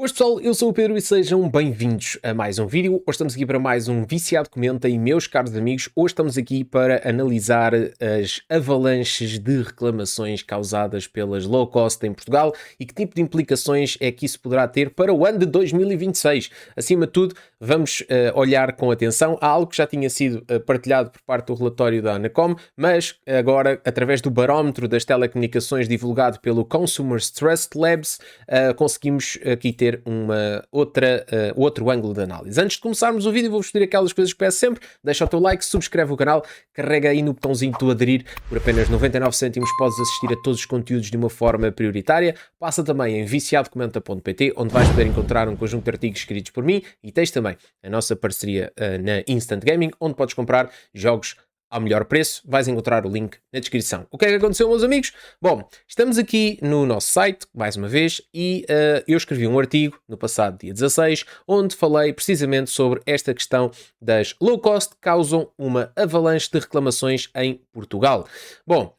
Boas pessoal, eu sou o Pedro e sejam bem-vindos a mais um vídeo. Hoje estamos aqui para mais um Viciado Comenta e meus caros amigos, hoje estamos aqui para analisar as avalanches de reclamações causadas pelas low cost em Portugal e que tipo de implicações é que isso poderá ter para o ano de 2026. Acima de tudo, vamos olhar com atenção a algo que já tinha sido partilhado por parte do relatório da Anacom, mas agora, através do barómetro das telecomunicações divulgado pelo Consumer Trust Labs, conseguimos aqui ter outro ângulo de análise. Antes de começarmos o vídeo, vou-vos pedir aquelas coisas que peço sempre. Deixa o teu like, subscreve o canal, carrega aí no botãozinho de tu aderir. Por apenas 99 cêntimos podes assistir a todos os conteúdos de uma forma prioritária. Passa também em viciadocomenta.pt, onde vais poder encontrar um conjunto de artigos escritos por mim, e tens também a nossa parceria na Instant Gaming, onde podes comprar jogos ao melhor preço. Vais encontrar o link na descrição. O que é que aconteceu, meus amigos? Bom, estamos aqui no nosso site, mais uma vez, e eu escrevi um artigo no passado dia 16, onde falei precisamente sobre esta questão das low cost que causam uma avalanche de reclamações em Portugal. Bom,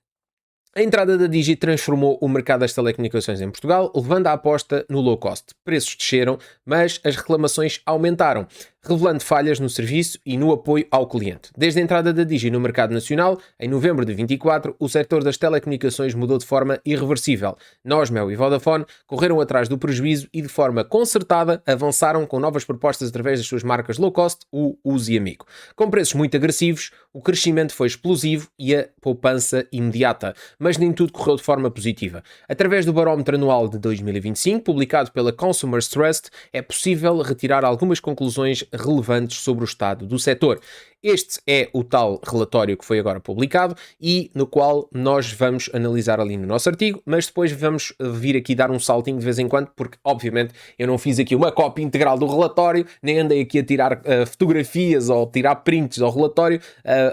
a entrada da Digi transformou o mercado das telecomunicações em Portugal, levando a aposta no low cost. Preços desceram, mas as reclamações aumentaram, revelando falhas no serviço e no apoio ao cliente. Desde a entrada da Digi no mercado nacional, em novembro de 24, o setor das telecomunicações mudou de forma irreversível. Nós, Mel e Vodafone, correram atrás do prejuízo e, de forma concertada, avançaram com novas propostas através das suas marcas low cost, o Uso e Amigo. Com preços muito agressivos, o crescimento foi explosivo e a poupança imediata. Mas nem tudo correu de forma positiva. Através do barómetro anual de 2025, publicado pela Consumer Trust, é possível retirar algumas conclusões relevantes sobre o estado do setor. Este é o tal relatório que foi agora publicado e no qual nós vamos analisar ali no nosso artigo, mas depois vamos vir aqui dar um saltinho de vez em quando, porque obviamente eu não fiz aqui uma cópia integral do relatório, nem andei aqui a tirar fotografias ou tirar prints ao relatório,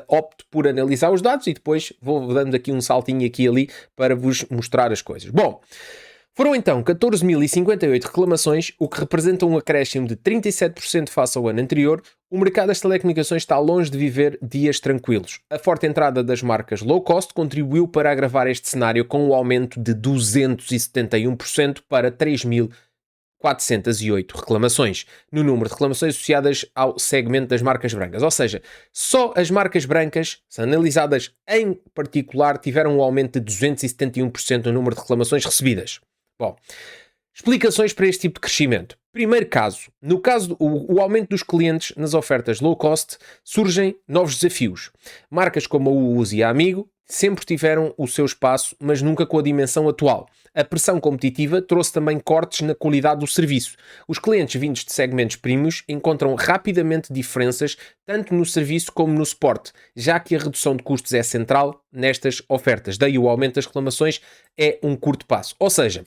opto por analisar os dados e depois vou dando aqui um saltinho aqui e ali para vos mostrar as coisas. Bom, foram então 14.058 reclamações, o que representa um acréscimo de 37% face ao ano anterior. O mercado das telecomunicações está longe de viver dias tranquilos. A forte entrada das marcas low cost contribuiu para agravar este cenário com o aumento de 271% para 3.408 reclamações, no número de reclamações associadas ao segmento das marcas brancas. Ou seja, só as marcas brancas, analisadas em particular, tiveram um aumento de 271% no número de reclamações recebidas. Bom, explicações para este tipo de crescimento. Primeiro caso, no caso do aumento dos clientes nas ofertas low cost, surgem novos desafios. Marcas como a Uso e a Amigo sempre tiveram o seu espaço, mas nunca com a dimensão atual. A pressão competitiva trouxe também cortes na qualidade do serviço. Os clientes vindos de segmentos premiums encontram rapidamente diferenças tanto no serviço como no suporte, já que a redução de custos é central nestas ofertas. Daí o aumento das reclamações é um curto passo. Ou seja,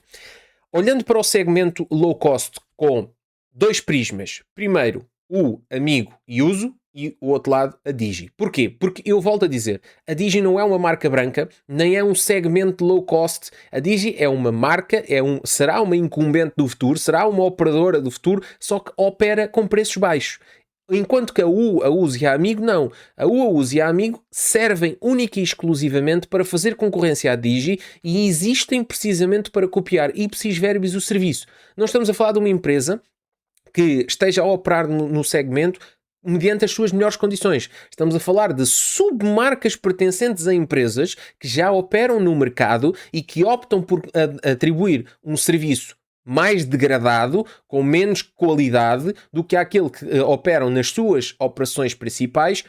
olhando para o segmento low cost com dois prismas, primeiro o Amigo e Uso, e o outro lado, a Digi. Porquê? Porque eu volto a dizer, a Digi não é uma marca branca, nem é um segmento low cost. A Digi é uma marca, será uma incumbente do futuro, será uma operadora do futuro, só que opera com preços baixos. Enquanto que a Uso e a Amigo não. A Uso e a Amigo servem única e exclusivamente para fazer concorrência à Digi e existem precisamente para copiar ipsis verbis o serviço. Não estamos a falar de uma empresa que esteja a operar no segmento mediante as suas melhores condições. Estamos a falar de submarcas pertencentes a empresas que já operam no mercado e que optam por atribuir um serviço mais degradado, com menos qualidade do que aquele que operam nas suas operações principais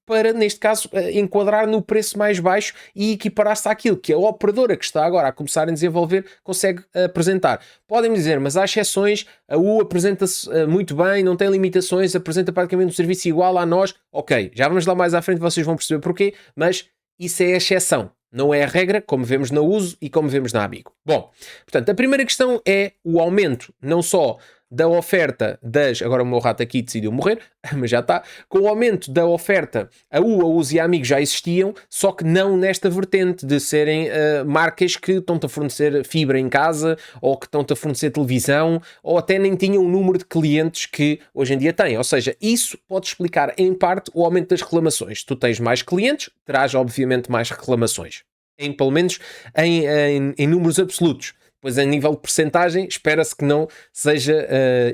para, neste caso, enquadrar no preço mais baixo e equiparar-se àquilo que a operadora que está agora a começar a desenvolver consegue apresentar. Podem dizer, mas há exceções, a U apresenta-se muito bem, não tem limitações, apresenta praticamente um serviço igual a nós. Ok, já vamos lá mais à frente, vocês vão perceber porquê, mas isso é a exceção. Não é a regra, como vemos na Uso e como vemos na Amigo. Bom, portanto, a primeira questão é o aumento, não só da oferta das... Agora o meu rato aqui decidiu morrer, mas já está. Com o aumento da oferta, a Uso e a Amigo já existiam, só que não nesta vertente de serem marcas que estão-te a fornecer fibra em casa, ou que estão-te a fornecer televisão, ou até nem tinham o número de clientes que hoje em dia têm. Ou seja, isso pode explicar em parte o aumento das reclamações. Se tu tens mais clientes, terás obviamente mais reclamações. Pelo menos em números absolutos. Pois a nível de percentagem, espera-se que não seja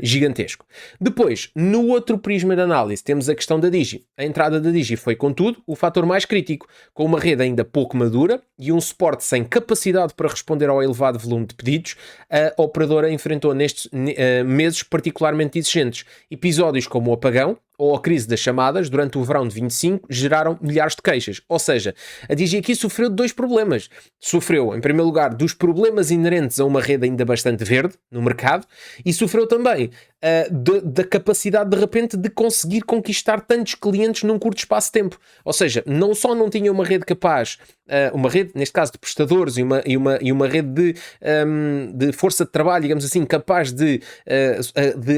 gigantesco. Depois, no outro prisma de análise, temos a questão da Digi. A entrada da Digi foi, contudo, o fator mais crítico, com uma rede ainda pouco madura e um suporte sem capacidade para responder ao elevado volume de pedidos. A operadora enfrentou nestes meses particularmente exigentes. Episódios como o apagão ou a crise das chamadas durante o verão de 25 geraram milhares de queixas. Ou seja, a Digi aqui sofreu de dois problemas. Sofreu, em primeiro lugar, dos problemas inerentes a uma rede ainda bastante verde no mercado e sofreu também da capacidade de repente de conseguir conquistar tantos clientes num curto espaço de tempo. Ou seja, não só não tinha uma rede capaz, uma rede, neste caso, de prestadores e uma rede de força de trabalho, digamos assim, capaz de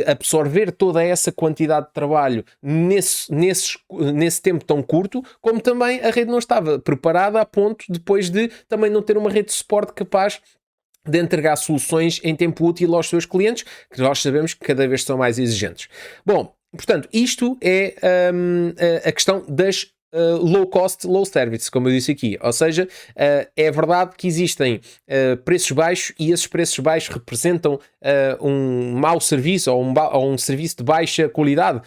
absorver toda essa quantidade de trabalho nesse tempo tão curto, como também a rede não estava preparada a ponto depois de também não ter uma rede de suporte capaz de entregar soluções em tempo útil aos seus clientes, que nós sabemos que cada vez são mais exigentes. Bom, portanto, isto é a questão das low cost, low service, como eu disse aqui. Ou seja, é verdade que existem preços baixos e esses preços baixos representam um mau serviço ou um serviço de baixa qualidade.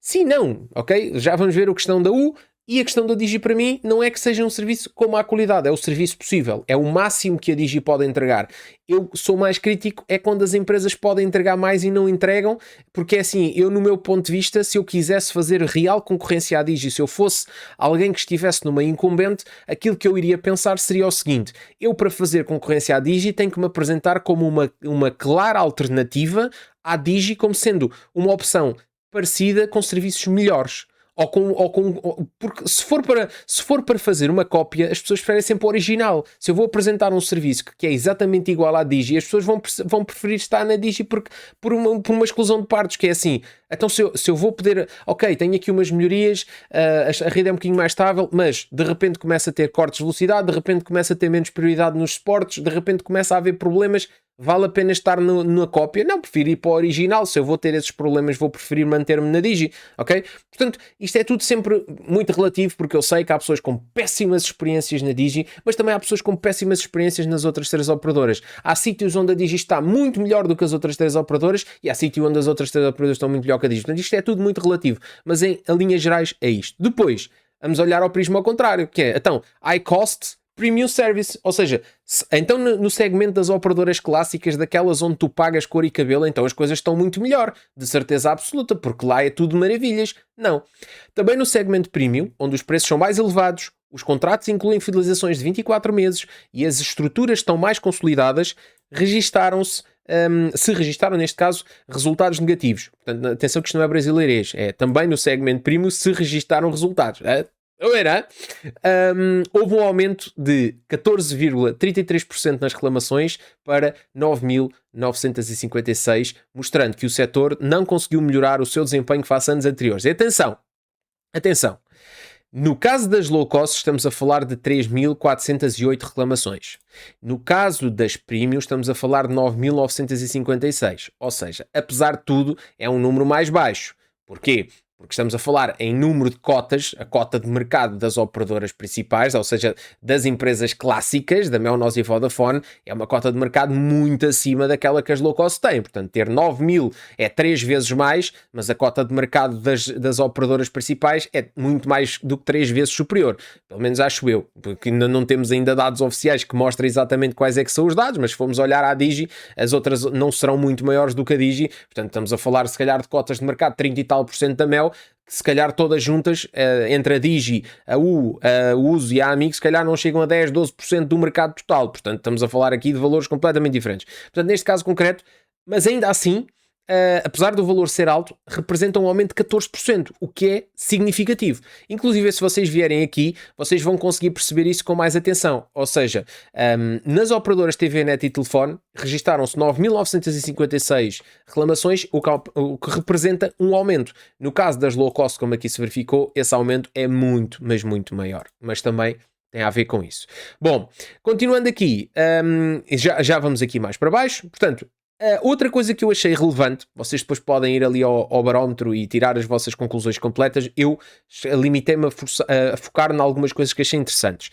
Sim, não, ok? Já vamos ver a questão da U. E a questão da Digi para mim não é que seja um serviço com má qualidade, é o serviço possível, é o máximo que a Digi pode entregar. Eu sou mais crítico é quando as empresas podem entregar mais e não entregam, porque é assim, eu no meu ponto de vista, se eu quisesse fazer real concorrência à Digi, se eu fosse alguém que estivesse numa incumbente, aquilo que eu iria pensar seria o seguinte: eu para fazer concorrência à Digi tenho que me apresentar como uma clara alternativa à Digi, como sendo uma opção parecida com serviços melhores. Porque se for para fazer uma cópia, as pessoas preferem sempre o original. Se eu vou apresentar um serviço que é exatamente igual à Digi, as pessoas vão preferir estar na Digi por uma exclusão de partes, que é assim. Então se eu vou poder, ok, tenho aqui umas melhorias, a rede é um bocadinho mais estável, mas de repente começa a ter cortes de velocidade, de repente começa a ter menos prioridade nos suportes, de repente começa a haver problemas. Vale a pena estar na cópia? Não, prefiro ir para o original. Se eu vou ter esses problemas, vou preferir manter-me na Digi, ok? Portanto, isto é tudo sempre muito relativo, porque eu sei que há pessoas com péssimas experiências na Digi, mas também há pessoas com péssimas experiências nas outras três operadoras. Há sítios onde a Digi está muito melhor do que as outras três operadoras e há sítios onde as outras três operadoras estão muito melhor que a Digi. Portanto, isto é tudo muito relativo, mas em linhas gerais é isto. Depois, vamos olhar ao prisma ao contrário, que é, então, high cost, premium service, ou seja, então no segmento das operadoras clássicas, daquelas onde tu pagas cor e cabelo, então as coisas estão muito melhor, de certeza absoluta, porque lá é tudo maravilhas. Não. Também no segmento premium, onde os preços são mais elevados, os contratos incluem fidelizações de 24 meses e as estruturas estão mais consolidadas, se registaram neste caso resultados negativos. Portanto, atenção que isto não é brasileirês, é também no segmento premium se registaram resultados. Houve um aumento de 14,33% nas reclamações para 9.956, mostrando que o setor não conseguiu melhorar o seu desempenho face a anos anteriores. E atenção, no caso das low cost estamos a falar de 3.408 reclamações. No caso das premium estamos a falar de 9.956, ou seja, apesar de tudo é um número mais baixo. Porquê? Porque estamos a falar em número de cotas, a cota de mercado das operadoras principais, ou seja, das empresas clássicas, da Mel, NOS e Vodafone, é uma cota de mercado muito acima daquela que as low cost têm. Portanto, ter 9.000 é 3 vezes mais, mas a cota de mercado das operadoras principais é muito mais do que 3 vezes superior. Pelo menos acho eu, porque ainda não temos ainda dados oficiais que mostrem exatamente quais é que são os dados, mas se formos olhar à Digi, as outras não serão muito maiores do que a Digi. Portanto, estamos a falar se calhar de cotas de mercado 30 e tal % da Mel, que se calhar todas juntas, entre a Digi, a Uso e a Amigo, se calhar não chegam a 10, 12% do mercado total. Portanto, estamos a falar aqui de valores completamente diferentes. Portanto, neste caso concreto, mas ainda assim, apesar do valor ser alto, representa um aumento de 14%, o que é significativo. Inclusive, se vocês vierem aqui, vocês vão conseguir perceber isso com mais atenção. Ou seja, nas operadoras TV, Net e Telefone, registaram-se 9.956 reclamações, o que representa um aumento. No caso das low cost, como aqui se verificou, esse aumento é muito, mas muito maior. Mas também tem a ver com isso. Bom, continuando aqui, já vamos aqui mais para baixo. Portanto, outra coisa que eu achei relevante, vocês depois podem ir ali ao barómetro e tirar as vossas conclusões completas, eu limitei-me a focar em algumas coisas que achei interessantes.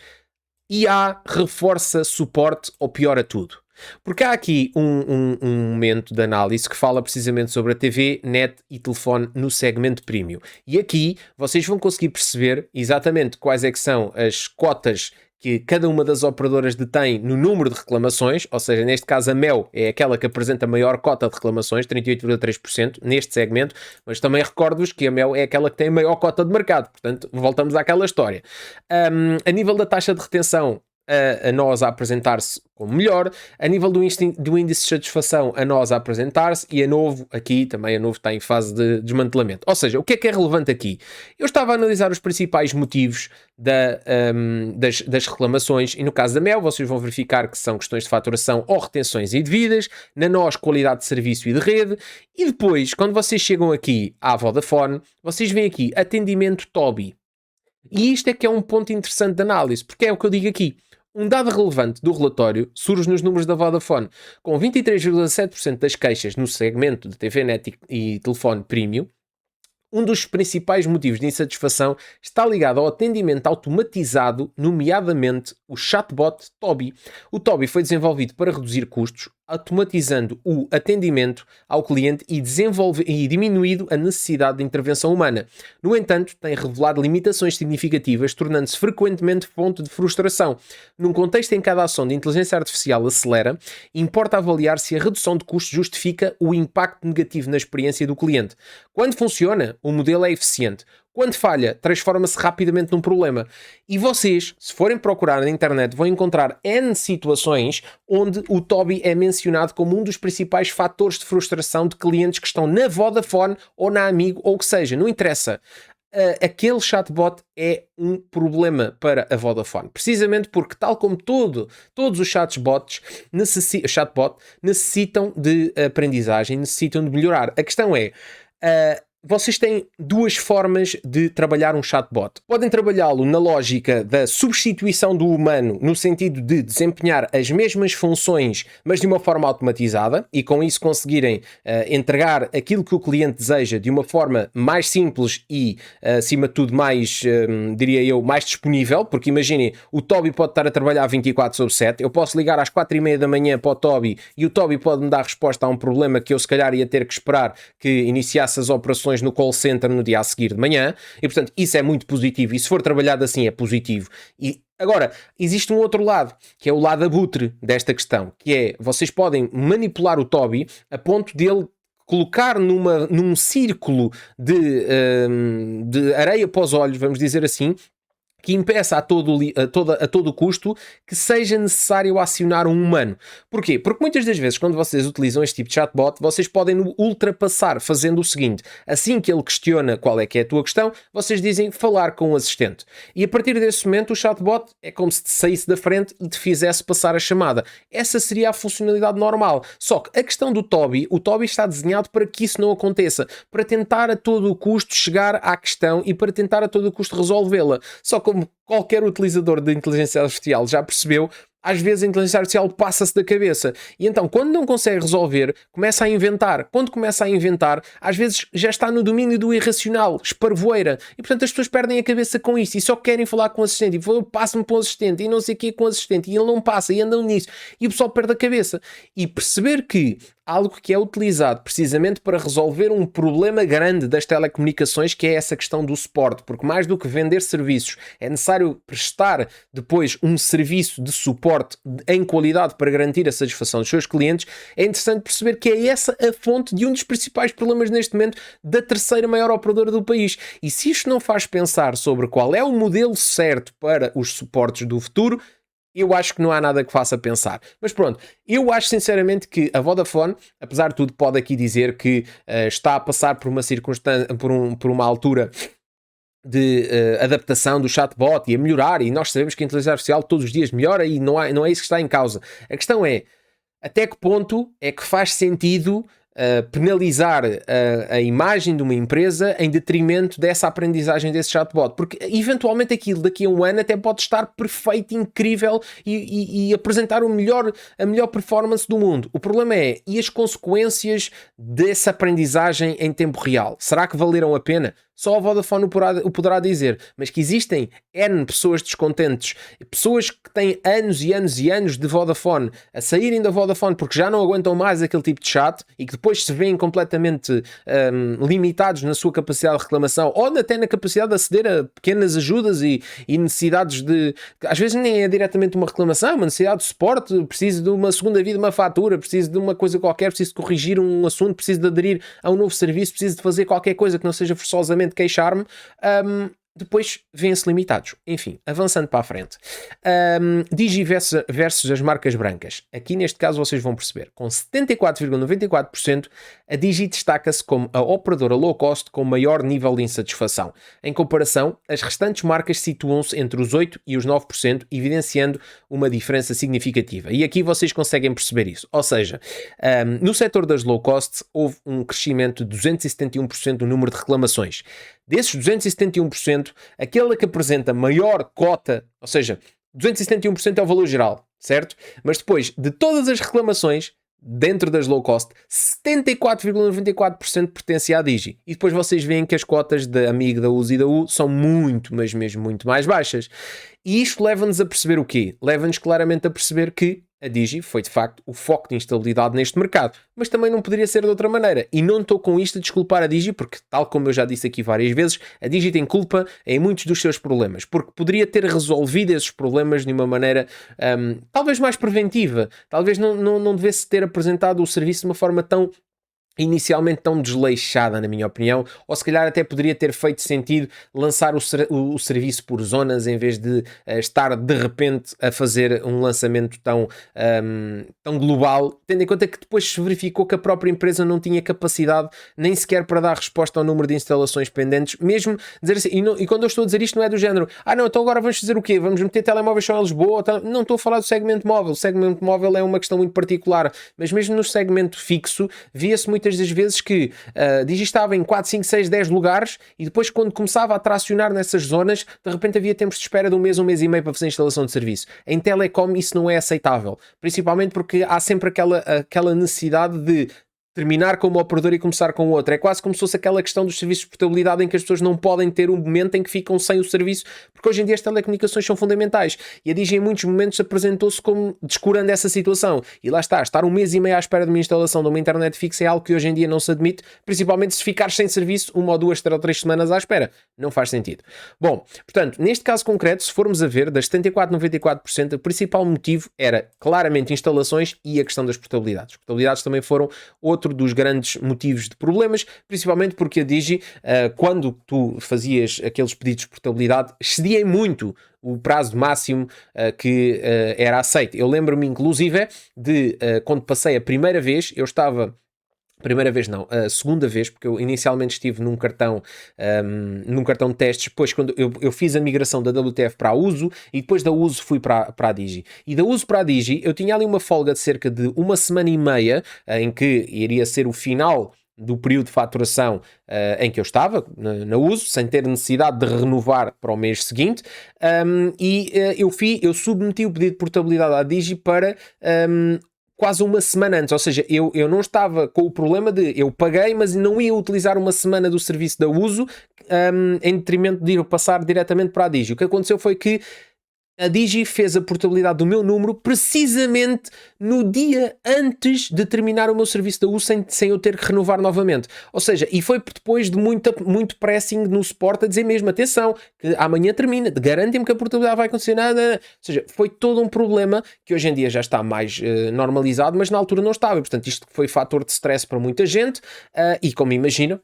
IA reforça suporte ou piora tudo? Porque há aqui um momento de análise que fala precisamente sobre a TV, net e telefone no segmento premium. E aqui vocês vão conseguir perceber exatamente quais é que são as cotas que cada uma das operadoras detém no número de reclamações, ou seja, neste caso a Mel é aquela que apresenta a maior cota de reclamações, 38,3% neste segmento, mas também recordo-vos que a Mel é aquela que tem a maior cota de mercado, portanto voltamos àquela história. A nível da taxa de retenção, a nós a apresentar-se como melhor, a nível do índice de satisfação, a nós a apresentar-se, e a Novo, aqui também a Novo está em fase de desmantelamento. Ou seja, o que é relevante aqui? Eu estava a analisar os principais motivos das reclamações, e no caso da Mel, vocês vão verificar que são questões de faturação ou retenções indevidas, na nós, qualidade de serviço e de rede, e depois, quando vocês chegam aqui à Vodafone, vocês veem aqui atendimento TOBi. E isto é que é um ponto interessante de análise, porque é o que eu digo aqui. Um dado relevante do relatório surge nos números da Vodafone, com 23,7% das queixas no segmento de TV Net e telefone premium. Um dos principais motivos de insatisfação está ligado ao atendimento automatizado, nomeadamente o chatbot TOBi. O TOBi foi desenvolvido para reduzir custos, automatizando o atendimento ao cliente e diminuído a necessidade de intervenção humana. No entanto, tem revelado limitações significativas, tornando-se frequentemente fonte de frustração. Num contexto em que cada ação de inteligência artificial acelera, importa avaliar se a redução de custos justifica o impacto negativo na experiência do cliente. Quando funciona, o modelo é eficiente. Quando falha, transforma-se rapidamente num problema. E vocês, se forem procurar na internet, vão encontrar N situações onde o TOBi é mencionado como um dos principais fatores de frustração de clientes que estão na Vodafone ou na Amigo ou o que seja. Não interessa. Aquele chatbot é um problema para a Vodafone. Precisamente porque, tal como todos os chatbots necessitam de aprendizagem, necessitam de melhorar. A questão é... vocês têm duas formas de trabalhar um chatbot. Podem trabalhá-lo na lógica da substituição do humano, no sentido de desempenhar as mesmas funções, mas de uma forma automatizada, e com isso conseguirem entregar aquilo que o cliente deseja de uma forma mais simples e, acima de tudo, mais, diria eu, mais disponível, porque imaginem, o TOBi pode estar a trabalhar 24/7, eu posso ligar às 4:30 da manhã para o TOBi e o TOBi pode me dar resposta a um problema que eu se calhar ia ter que esperar que iniciasse as operações no call center no dia a seguir de manhã, e portanto isso é muito positivo, e se for trabalhado assim é positivo. E agora, existe um outro lado, que é o lado abutre desta questão, que é, vocês podem manipular o TOBi a ponto dele colocar num círculo de areia para os olhos, vamos dizer assim, que impeça a todo custo que seja necessário acionar um humano. Porquê? Porque muitas das vezes, quando vocês utilizam este tipo de chatbot, vocês podem ultrapassar fazendo o seguinte: assim que ele questiona qual é que é a tua questão, vocês dizem falar com o assistente. E a partir desse momento o chatbot é como se te saísse da frente e te fizesse passar a chamada. Essa seria a funcionalidade normal. Só que a questão do TOBi, o TOBi está desenhado para que isso não aconteça, para tentar a todo o custo chegar à questão e para tentar a todo o custo resolvê-la. Só que como qualquer utilizador de inteligência artificial já percebeu, às vezes a inteligência artificial passa-se da cabeça. E então, quando não consegue resolver, começa a inventar. Quando começa a inventar, às vezes já está no domínio do irracional, esparvoeira. E portanto as pessoas perdem a cabeça com isso e só querem falar com o assistente. E eu passo-me para o assistente e não sei o que com o assistente. E ele não passa e andam nisso. E o pessoal perde a cabeça. E perceber que algo que é utilizado precisamente para resolver um problema grande das telecomunicações, que é essa questão do suporte, porque mais do que vender serviços, é necessário prestar depois um serviço de suporte em qualidade para garantir a satisfação dos seus clientes. É interessante perceber que é essa a fonte de um dos principais problemas neste momento da terceira maior operadora do país. E se isto não faz pensar sobre qual é o modelo certo para os suportes do futuro, eu acho que não há nada que faça pensar. Mas pronto, eu acho sinceramente que a Vodafone, apesar de tudo, pode aqui dizer que está a passar por uma circunstância, por uma altura de adaptação do chatbot e a melhorar, e nós sabemos que a inteligência artificial todos os dias melhora e não é isso que está em causa. A questão é, até que ponto é que faz sentido penalizar a imagem de uma empresa em detrimento dessa aprendizagem desse chatbot, porque eventualmente aquilo daqui a um ano até pode estar perfeito, incrível e apresentar a melhor performance do mundo. O problema é, e as consequências dessa aprendizagem em tempo real? Será que valeram a pena? Só a Vodafone o poderá dizer, mas que existem N pessoas descontentes, pessoas que têm anos e anos e anos de Vodafone a saírem da Vodafone porque já não aguentam mais aquele tipo de chat e que depois se veem completamente limitados na sua capacidade de reclamação ou até na capacidade de aceder a pequenas ajudas e necessidades de... Às vezes nem é diretamente uma reclamação, uma necessidade de suporte, preciso de uma segunda vida, uma fatura, preciso de uma coisa qualquer, preciso de corrigir um assunto, preciso de aderir a um novo serviço, preciso de fazer qualquer coisa que não seja forçosamente queixar-me, depois vêm-se limitados. Enfim, avançando para a frente. Digi versus as marcas brancas. Aqui neste caso vocês vão perceber. Com 74,94%, a Digi destaca-se como a operadora low cost com maior nível de insatisfação. Em comparação, as restantes marcas situam-se entre os 8% e os 9%, evidenciando uma diferença significativa. E aqui vocês conseguem perceber isso. Ou seja, no setor das low cost houve um crescimento de 271% do número de reclamações. Desses 271%, aquela que apresenta maior cota, ou seja, 271% é o valor geral, certo? Mas depois, de todas as reclamações, dentro das low cost, 74,94% pertence à Digi. E depois vocês veem que as cotas da Amigo, da Uzi e da U são muito, mas mesmo muito mais baixas. E isto leva-nos a perceber o quê? Leva-nos claramente a perceber que a Digi foi de facto o foco de instabilidade neste mercado, mas também não poderia ser de outra maneira. E não estou com isto a desculpar a Digi, porque tal como eu já disse aqui várias vezes, a Digi tem culpa em muitos dos seus problemas, porque poderia ter resolvido esses problemas de uma maneira talvez mais preventiva, talvez não devesse ter apresentado o serviço de uma forma tão inicialmente tão desleixada, na minha opinião, ou se calhar até poderia ter feito sentido lançar o serviço por zonas em vez de estar de repente a fazer um lançamento tão global, tendo em conta que depois se verificou que a própria empresa não tinha capacidade nem sequer para dar resposta ao número de instalações pendentes, mesmo dizer assim, e quando eu estou a dizer isto não é do género, não, então agora vamos fazer o quê? Vamos meter telemóveis só em Lisboa? Não estou a falar do segmento móvel, o segmento móvel é uma questão muito particular, mas mesmo no segmento fixo, via-se muitas das vezes que a Digi estava em 4, 5, 6, 10 lugares e depois quando começava a tracionar nessas zonas, de repente havia tempos de espera de um mês e meio para fazer a instalação de serviço. Em telecom isso não é aceitável, principalmente porque há sempre aquela necessidade de terminar com uma operadora e começar com outra. É quase como se fosse aquela questão dos serviços de portabilidade em que as pessoas não podem ter um momento em que ficam sem o serviço, porque hoje em dia as telecomunicações são fundamentais. E a Digi em muitos momentos apresentou-se como descurando essa situação. E lá está, estar um mês e meio à espera de uma instalação de uma internet fixa é algo que hoje em dia não se admite, principalmente se ficar sem serviço 1 ou 2 ou 3 semanas à espera. Não faz sentido. Bom, portanto, neste caso concreto, se formos a ver, das 74,94%, o principal motivo era claramente instalações e a questão das portabilidades. As portabilidades também foram outro dos grandes motivos de problemas, principalmente porque a Digi, quando tu fazias aqueles pedidos de portabilidade, excedia muito o prazo máximo que era aceito. Eu lembro-me inclusive de quando passei a primeira vez, eu estava... Primeira vez não, a segunda vez, porque eu inicialmente estive num cartão de testes, depois quando eu fiz a migração da WTF para a Uso e depois da Uso fui para a Digi. E da Uso para a Digi eu tinha ali uma folga de cerca de uma semana e meia, em que iria ser o final do período de faturação em que eu estava na Uso, sem ter necessidade de renovar para o mês seguinte, eu submeti o pedido de portabilidade à Digi para... quase uma semana antes, ou seja, eu não estava com o problema de eu paguei, mas não ia utilizar uma semana do serviço da Uso em detrimento de ir passar diretamente para a Digi. O que aconteceu foi que a Digi fez a portabilidade do meu número precisamente no dia antes de terminar o meu serviço da U sem eu ter que renovar novamente. Ou seja, e foi depois de muito pressing no suporte a dizer mesmo, atenção, que amanhã termina, garantem-me que a portabilidade vai acontecer nada. Ou seja, foi todo um problema que hoje em dia já está mais normalizado, mas na altura não estava. E, portanto, isto foi fator de stress para muita gente e como imaginam,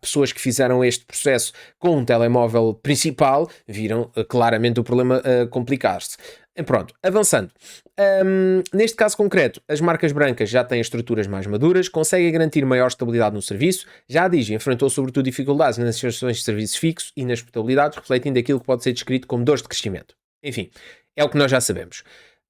pessoas que fizeram este processo com um telemóvel principal viram claramente o problema complicar-se. Pronto, avançando. Neste caso concreto, as marcas brancas já têm estruturas mais maduras, conseguem garantir maior estabilidade no serviço. Já a Digi enfrentou sobretudo dificuldades nas instalações de serviços fixos e nas portabilidades, refletindo aquilo que pode ser descrito como dores de crescimento. Enfim, é o que nós já sabemos.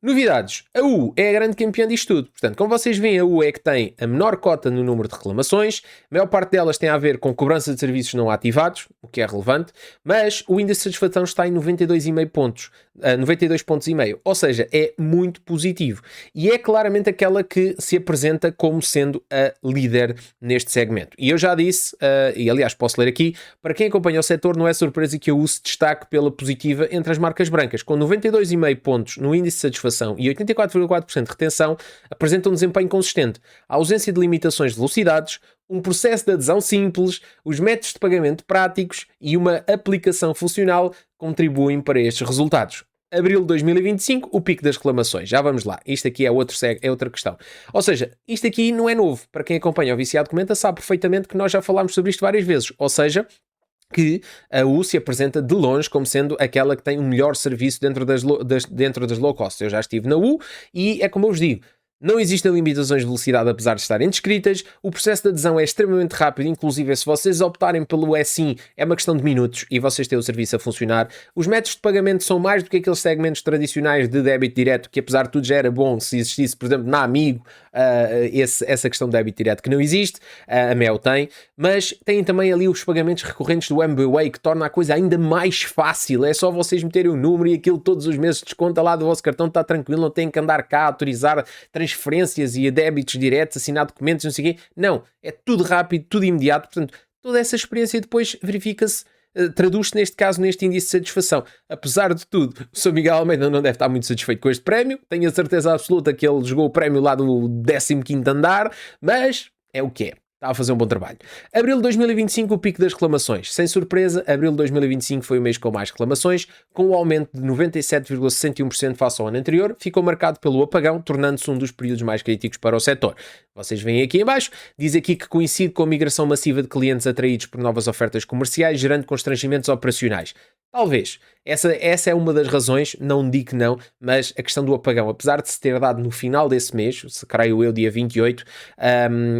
Novidades. A U é a grande campeã disto tudo. Portanto, como vocês veem, a U é que tem a menor cota no número de reclamações. A maior parte delas tem a ver com cobrança de serviços não ativados, o que é relevante. Mas o índice de satisfação está em 92,5 pontos. 92 pontos e meio. Ou seja, é muito positivo. E é claramente aquela que se apresenta como sendo a líder neste segmento. E eu já disse, e aliás posso ler aqui, para quem acompanha o setor não é surpresa que a U se destaque pela positiva entre as marcas brancas. Com 92,5 pontos no índice de satisfação e 84,4% de retenção, apresenta um desempenho consistente. A ausência de limitações de velocidades, um processo de adesão simples, os métodos de pagamento práticos e uma aplicação funcional contribuem para estes resultados. Abril de 2025, o pico das reclamações. Já vamos lá. Isto aqui é outra questão. Ou seja, isto aqui não é novo. Para quem acompanha o Viciado Comenta sabe perfeitamente que nós já falámos sobre isto várias vezes. Ou seja, que a U se apresenta de longe como sendo aquela que tem o melhor serviço dentro das low cost. Eu já estive na U e é como eu vos digo, não existem limitações de velocidade apesar de estarem descritas, o processo de adesão é extremamente rápido, inclusive se vocês optarem pelo SIM é uma questão de minutos e vocês têm o serviço a funcionar. Os métodos de pagamento são mais do que aqueles segmentos tradicionais de débito direto, que apesar de tudo já era bom se existisse, por exemplo, na Amigo, essa questão de débito direto que não existe, a Mel tem, mas têm também ali os pagamentos recorrentes do MBWay, que torna a coisa ainda mais fácil. É só vocês meterem o número e aquilo todos os meses desconta lá do vosso cartão, está tranquilo, não têm que andar cá a autorizar transferências e a débitos diretos, assinar documentos, não sei o quê. Não, é tudo rápido, tudo imediato. Portanto, toda essa experiência depois verifica-se, traduz-se neste caso neste índice de satisfação. Apesar de tudo, o Sr. Miguel Almeida não deve estar muito satisfeito com este prémio. Tenho a certeza absoluta que ele jogou o prémio lá do 15º andar, mas é o que é. Está a fazer um bom trabalho. Abril de 2025, o pico das reclamações. Sem surpresa, abril de 2025 foi o mês com mais reclamações, com um aumento de 97,61% face ao ano anterior, ficou marcado pelo apagão, tornando-se um dos períodos mais críticos para o setor. Vocês veem aqui em baixo, diz aqui que coincide com a migração massiva de clientes atraídos por novas ofertas comerciais, gerando constrangimentos operacionais. Talvez. Essa é uma das razões, não digo que não, mas a questão do apagão, apesar de se ter dado no final desse mês, se creio eu, dia 28,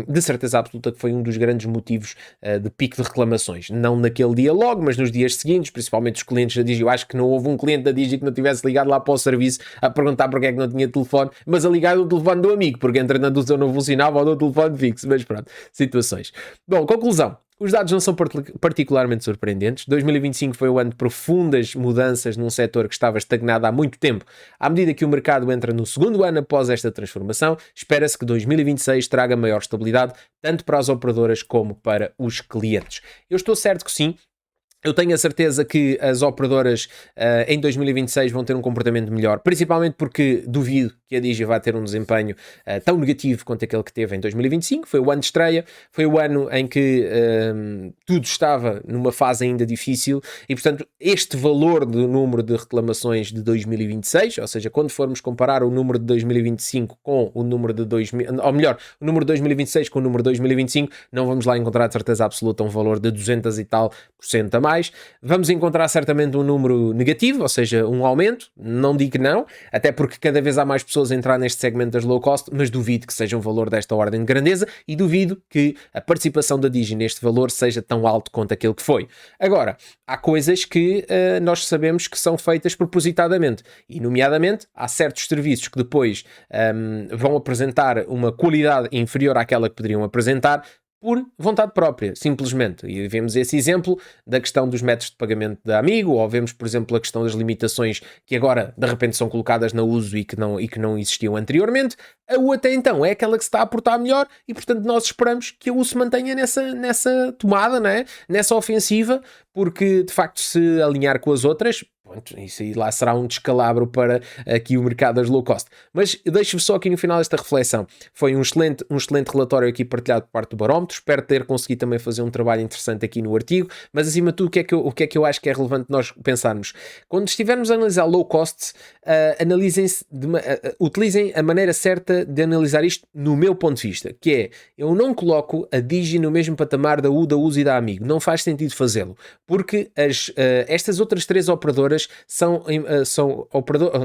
de certeza absoluta que foi um dos grandes motivos de pico de reclamações. Não naquele dia logo, mas nos dias seguintes, principalmente os clientes da Digi. Eu acho que não houve um cliente da Digi que não tivesse ligado lá para o serviço a perguntar porque é que não tinha telefone, mas a ligar o telefone do amigo, porque entretanto o seu não funcionava ou do telefone fixo, mas pronto, situações. Bom, conclusão. Os dados não são particularmente surpreendentes. 2025 foi o ano de profundas mudanças num setor que estava estagnado há muito tempo. À medida que o mercado entra no segundo ano após esta transformação, espera-se que 2026 traga maior estabilidade, tanto para as operadoras como para os clientes. Eu estou certo que sim. Eu tenho a certeza que as operadoras em 2026 vão ter um comportamento melhor, principalmente porque duvido que a Digi vai ter um desempenho tão negativo quanto aquele que teve em 2025. Foi o ano de estreia, foi o ano em que tudo estava numa fase ainda difícil e, portanto, este valor do número de reclamações de 2026, ou seja, quando formos comparar o número de 2025 com o número de 2000, ou melhor, o número de 2026 com o número de 2025, não vamos lá encontrar de certeza absoluta um valor de 200 e tal % a mais. Vamos encontrar certamente um número negativo, ou seja, um aumento, não digo que não, até porque cada vez há mais pessoas a entrar neste segmento das low cost, mas duvido que seja um valor desta ordem de grandeza e duvido que a participação da Digi neste valor seja tão alto quanto aquele que foi. Agora, há coisas que nós sabemos que são feitas propositadamente e, nomeadamente, há certos serviços que depois vão apresentar uma qualidade inferior àquela que poderiam apresentar por vontade própria, simplesmente. E vemos esse exemplo da questão dos métodos de pagamento da Amigo, ou vemos, por exemplo, a questão das limitações que agora, de repente, são colocadas na uso e que não existiam anteriormente. A U até então é aquela que se está a portar melhor e, portanto, nós esperamos que a U se mantenha nessa tomada, não é? Nessa ofensiva, porque, de facto, se alinhar com as outras, pronto, isso aí lá será um descalabro para aqui o mercado das low cost. Mas deixo-vos só aqui no final esta reflexão. Foi um excelente relatório aqui partilhado por parte do Barómetro. Espero ter conseguido também fazer um trabalho interessante aqui no artigo, mas acima de tudo o que é que eu acho que é relevante nós pensarmos? Quando estivermos a analisar low cost, utilizem a maneira certa de analisar isto no meu ponto de vista, que é, eu não coloco a Digi no mesmo patamar da U, da Uzi e da Amigo. Não faz sentido fazê-lo, porque estas outras três operadoras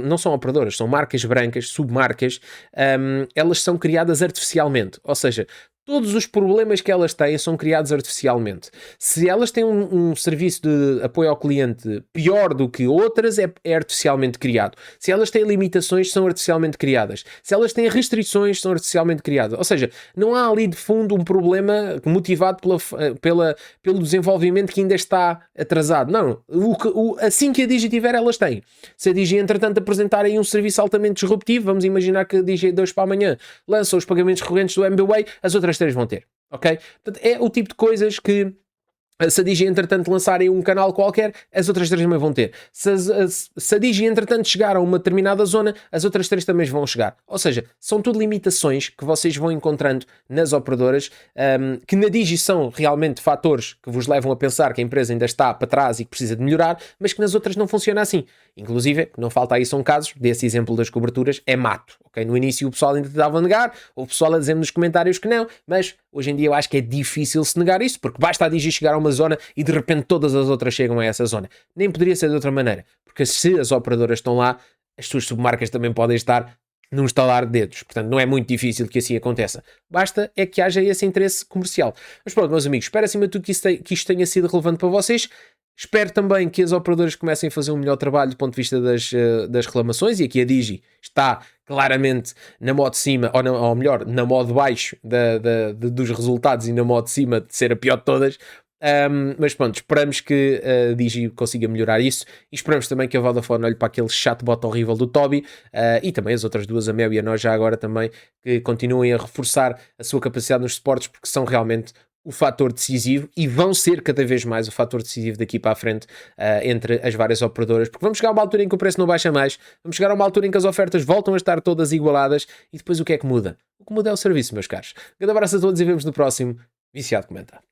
não são operadoras, são marcas brancas, submarcas, elas são criadas artificialmente, ou seja, todos os problemas que elas têm são criados artificialmente. Se elas têm um serviço de apoio ao cliente pior do que outras, é artificialmente criado. Se elas têm limitações, são artificialmente criadas. Se elas têm restrições, são artificialmente criadas. Ou seja, não há ali de fundo um problema motivado pelo desenvolvimento que ainda está atrasado. Não, assim que a Digi tiver, elas têm. Se a Digi, entretanto, apresentar aí um serviço altamente disruptivo, vamos imaginar que a Digi de hoje para amanhã lança os pagamentos recorrentes do MBWay, as outras três vão ter, ok? Portanto, é o tipo de coisas que, se a Digi entretanto lançarem um canal qualquer, as outras três também vão ter. Se a Digi entretanto chegar a uma determinada zona, as outras três também vão chegar. Ou seja, são tudo limitações que vocês vão encontrando nas operadoras, que na Digi são realmente fatores que vos levam a pensar que a empresa ainda está para trás e que precisa de melhorar, mas que nas outras não funciona assim. Inclusive, que não falta aí são casos, desse exemplo das coberturas, é mato. Okay? No início o pessoal ainda tentava a negar, o pessoal a dizer nos comentários que não, mas hoje em dia eu acho que é difícil se negar isso, porque basta a Digi chegar a uma zona e de repente todas as outras chegam a essa zona. Nem poderia ser de outra maneira, porque se as operadoras estão lá, as suas submarcas também podem estar num estalar de dedos. Portanto, não é muito difícil que assim aconteça. Basta é que haja esse interesse comercial. Mas pronto, meus amigos, espero acima de tudo que isto tenha sido relevante para vocês. Espero também que as operadoras comecem a fazer um melhor trabalho do ponto de vista das reclamações, e aqui a Digi está claramente na modo de cima, ou melhor, na modo baixo dos resultados e na modo de cima de ser a pior de todas. Mas pronto, esperamos que a Digi consiga melhorar isso, e esperamos também que a Vodafone olhe para aquele chatbot horrível do Toby, e também as outras duas, a Mel e a nós já agora também, que continuem a reforçar a sua capacidade nos suportes, porque são realmente o fator decisivo e vão ser cada vez mais o fator decisivo daqui para a frente, entre as várias operadoras, porque vamos chegar a uma altura em que o preço não baixa mais, vamos chegar a uma altura em que as ofertas voltam a estar todas igualadas, e depois o que é que muda? O que muda é o serviço, meus caros. Um grande abraço a todos e vemos no próximo Viciado Comenta.